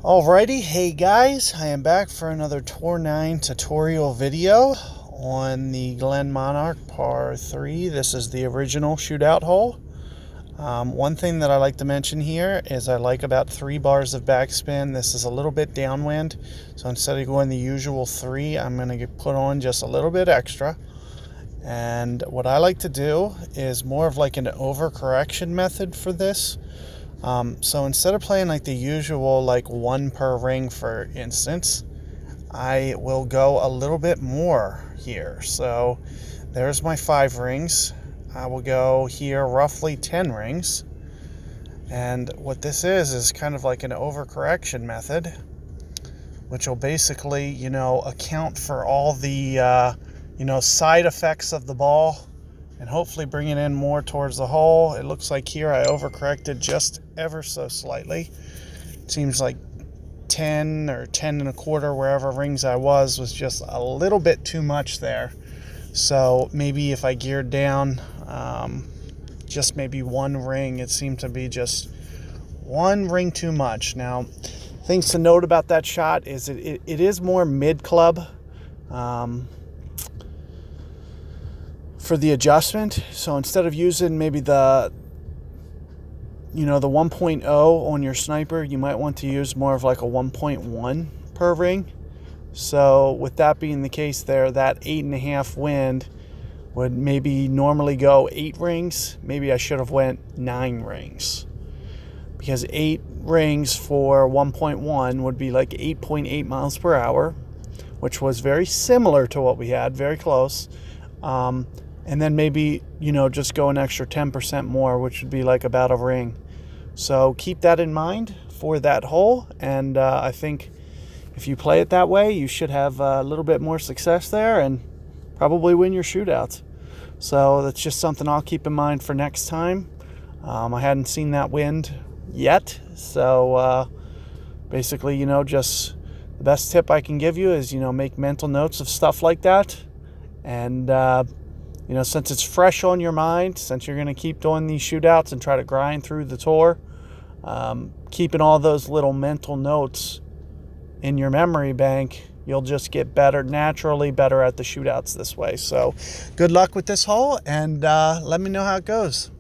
Alrighty, hey guys, I am back for another Tour 9 tutorial video on the glenmonarch par 3. This is the original shootout hole. One thing that I like to mention here is I like about 3 bars of backspin. This is a little bit downwind, so instead of going the usual 3, I'm going to put on just a little bit extra. And what I like to do is more of like an overcorrection method for this. So instead of playing like the usual like 1 per ring, for instance, I will go a little bit more here. So there's my 5 rings. I will go here roughly 10 rings. And what this is kind of like an overcorrection method, which will basically, account for all the, side effects of the ball and hopefully bring it in more towards the hole. It looks like here I overcorrected just ever so slightly. It seems like 10 or 10 and a quarter, wherever rings I was just a little bit too much there. So maybe if I geared down just maybe 1 ring, it seemed to be just 1 ring too much. Now, things to note about that shot is it is more mid-club for the adjustment. So instead of using maybe the 1.0 on your sniper, you might want to use more of like a 1.1 per ring. So with that being the case there, that 8.5 wind would maybe normally go 8 rings. Maybe I should have went 9 rings, because 8 rings for 1.1 would be like 8.8 miles per hour, which was very similar to what we had, very close. And then maybe, just go an extra 10% more, which would be like about a ring. So keep that in mind for that hole. And I think if you play it that way, you should have a little bit more success there and probably win your shootouts. So that's just something I'll keep in mind for next time. I hadn't seen that wind yet. So basically, just the best tip I can give you is, make mental notes of stuff like that. And since it's fresh on your mind, since you're going to keep doing these shootouts and try to grind through the tour, keeping all those little mental notes in your memory bank, you'll just get better, naturally better at the shootouts this way. So good luck with this hole, and let me know how it goes.